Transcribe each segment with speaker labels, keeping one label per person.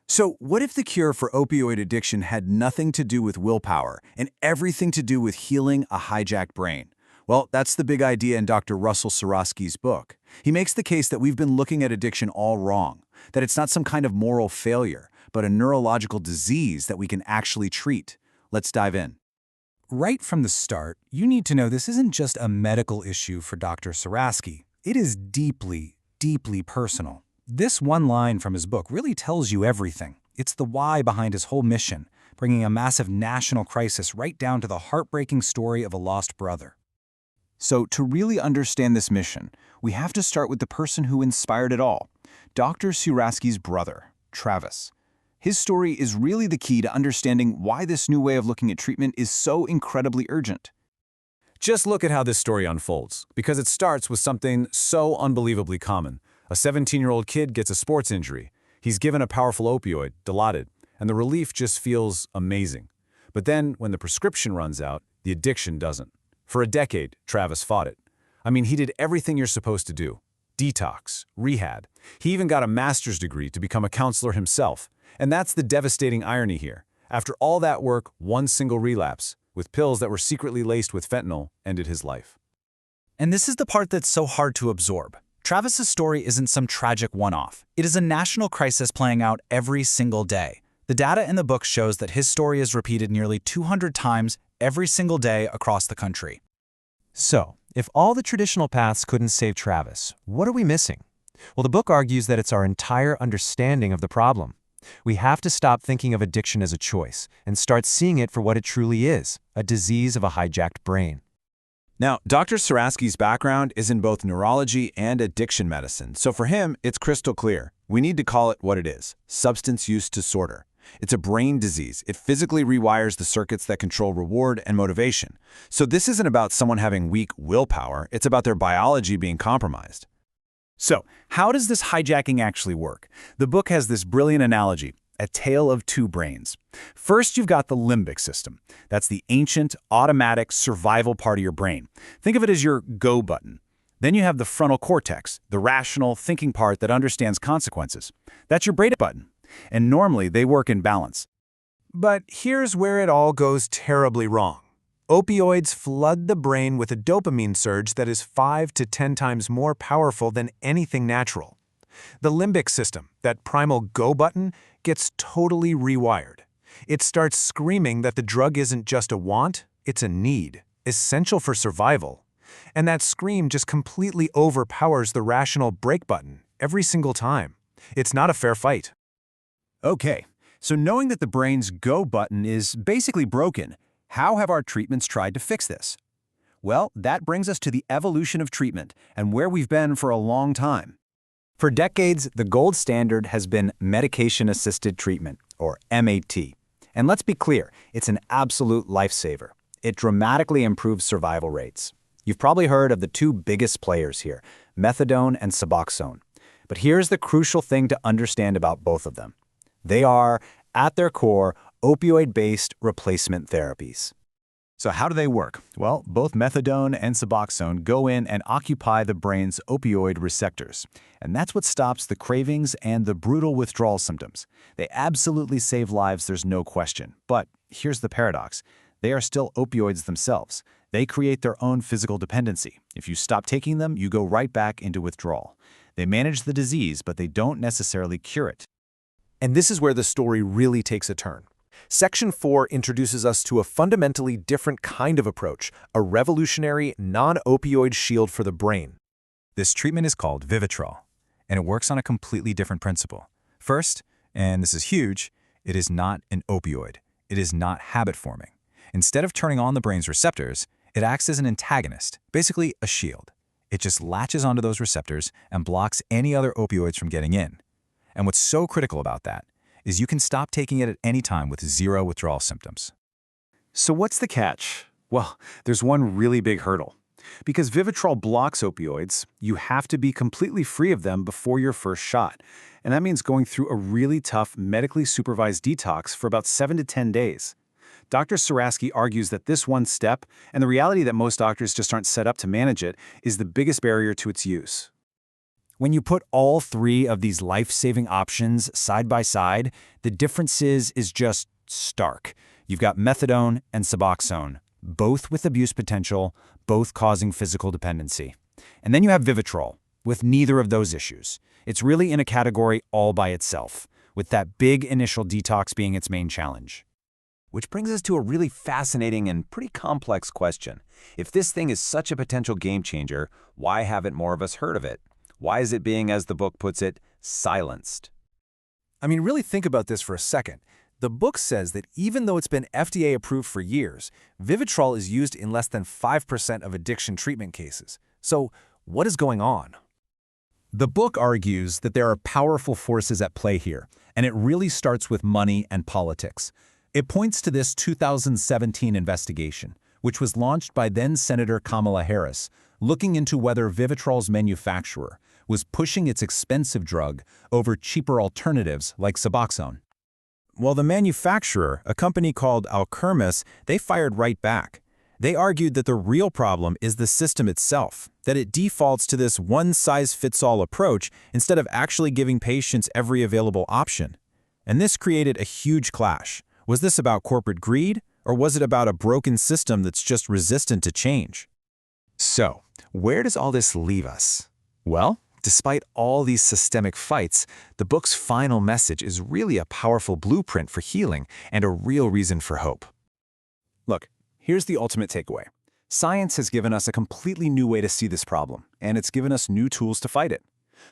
Speaker 1: So, what if the cure for opioid addiction had nothing to do with willpower and everything to do with healing a hijacked brain? Well, that's the big idea in Dr. Russell Surasky's book. He makes the case that we've been looking at addiction all wrong, that it's not some kind of moral failure, but a neurological disease that we can actually treat. Let's dive in.
Speaker 2: Right from the start, you need to know this isn't just a medical issue for Dr. Surasky. It is deeply, deeply personal. This one line from his book really tells you everything. It's the why behind his whole mission, bringing a massive national crisis right down to the heartbreaking story of a lost brother.
Speaker 1: So, to really understand this mission, we have to start with the person who inspired it all, Dr. Surasky's brother, Travis. His story is really the key to understanding why this new way of looking at treatment is so incredibly urgent.
Speaker 3: Just look at how this story unfolds, because it starts with something so unbelievably common. A 17-year-old kid gets a sports injury. He's given a powerful opioid, Dilaudid, and the relief just feels amazing. But then, when the prescription runs out, the addiction doesn't. For a decade, Travis fought it. I mean, he did everything you're supposed to do. Detox, rehab. He even got a master's degree to become a counselor himself. And that's the devastating irony here. After all that work, one single relapse, with pills that were secretly laced with fentanyl, ended his life.
Speaker 2: And this is the part that's so hard to absorb. Travis's story isn't some tragic one-off. It is a national crisis playing out every single day. The data in the book shows that his story is repeated nearly 200 times every single day across the country.
Speaker 4: So, if all the traditional paths couldn't save Travis, what are we missing? Well, the book argues that it's our entire understanding of the problem. We have to stop thinking of addiction as a choice and start seeing it for what it truly is, a disease of a hijacked brain.
Speaker 1: Now, Dr. Surasky's background is in both neurology and addiction medicine, so for him, it's crystal clear. We need to call it what it is: substance use disorder. It's a brain disease. It physically rewires the circuits that control reward and motivation. So this isn't about someone having weak willpower, it's about their biology being compromised.
Speaker 3: So, how does this hijacking actually work? The book has this brilliant analogy, a tale of two brains. First, you've got the limbic system. That's the ancient, automatic survival part of your brain. Think of it as your go button. Then you have the frontal cortex, the rational, thinking part that understands consequences. That's your brain button. And normally, they work in balance.
Speaker 4: But here's where it all goes terribly wrong. Opioids flood the brain with a dopamine surge that is 5 to 10 times more powerful than anything natural. The limbic system, that primal go button, gets totally rewired. It starts screaming that the drug isn't just a want, it's a need, essential for survival. And that scream just completely overpowers the rational brake button every single time. It's not a fair fight.
Speaker 1: Okay, so knowing that the brain's go button is basically broken, how have our treatments tried to fix this? Well, that brings us to the evolution of treatment and where we've been for a long time.
Speaker 2: For decades, the gold standard has been medication-assisted treatment, or MAT. And let's be clear, it's an absolute lifesaver. It dramatically improves survival rates. You've probably heard of the two biggest players here, methadone and Suboxone. But here's the crucial thing to understand about both of them. They are, at their core, opioid-based replacement therapies.
Speaker 1: So how do they work? Well, both methadone and Suboxone go in and occupy the brain's opioid receptors. And that's what stops the cravings and the brutal withdrawal symptoms. They absolutely save lives, there's no question. But here's the paradox. They are still opioids themselves. They create their own physical dependency. If you stop taking them, you go right back into withdrawal. They manage the disease, but they don't necessarily cure it.
Speaker 4: And this is where the story really takes a turn. Section 4 introduces us to a fundamentally different kind of approach, a revolutionary, non-opioid shield for the brain.
Speaker 2: This treatment is called Vivitrol, and it works on a completely different principle. First, and this is huge, it is not an opioid. It is not habit-forming. Instead of turning on the brain's receptors, it acts as an antagonist, basically a shield. It just latches onto those receptors and blocks any other opioids from getting in. And what's so critical about that is you can stop taking it at any time with zero withdrawal symptoms.
Speaker 1: So what's the catch? Well, there's one really big hurdle. Because Vivitrol blocks opioids, you have to be completely free of them before your first shot. And that means going through a really tough medically supervised detox for about 7 to 10 days. Dr. Surasky argues that this one step, and the reality that most doctors just aren't set up to manage it, is the biggest barrier to its use. When you put all three of these life-saving options side by side, the differences is just stark. You've got methadone and Suboxone, both with abuse potential, both causing physical dependency. And then you have Vivitrol, with neither of those issues. It's really in a category all by itself, with that big initial detox being its main challenge.
Speaker 2: Which brings us to a really fascinating and pretty complex question. If this thing is such a potential game changer, why haven't more of us heard of it? Why is it being, as the book puts it, silenced?
Speaker 4: I mean, really think about this for a second. The book says that even though it's been FDA approved for years, Vivitrol is used in less than 5% of addiction treatment cases. So, what is going on?
Speaker 1: The book argues that there are powerful forces at play here, and it really starts with money and politics. It points to this 2017 investigation, which was launched by then-Senator Kamala Harris, looking into whether Vivitrol's manufacturer was pushing its expensive drug over cheaper alternatives like Suboxone.
Speaker 2: Well, the manufacturer, a company called Alkermes, they fired right back. They argued that the real problem is the system itself, that it defaults to this one-size-fits-all approach instead of actually giving patients every available option. And this created a huge clash. Was this about corporate greed, or was it about a broken system that's just resistant to change?
Speaker 4: So, where does all this leave us? Well, despite all these systemic fights, the book's final message is really a powerful blueprint for healing and a real reason for hope.
Speaker 1: Look, here's the ultimate takeaway. Science has given us a completely new way to see this problem, and it's given us new tools to fight it.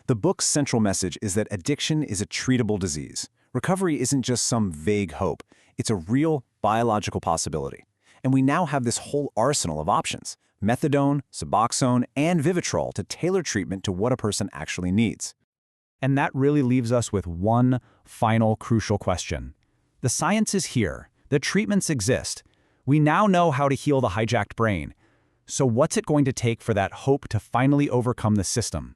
Speaker 1: The book's central message is that addiction is a treatable disease. Recovery isn't just some vague hope. It's a real biological possibility. And we now have this whole arsenal of options: methadone, Suboxone, and Vivitrol to tailor treatment to what a person actually needs. And that really leaves us with one final crucial question. The science is here. The treatments exist. We now know how to heal the hijacked brain. So what's it going to take for that hope to finally overcome the system?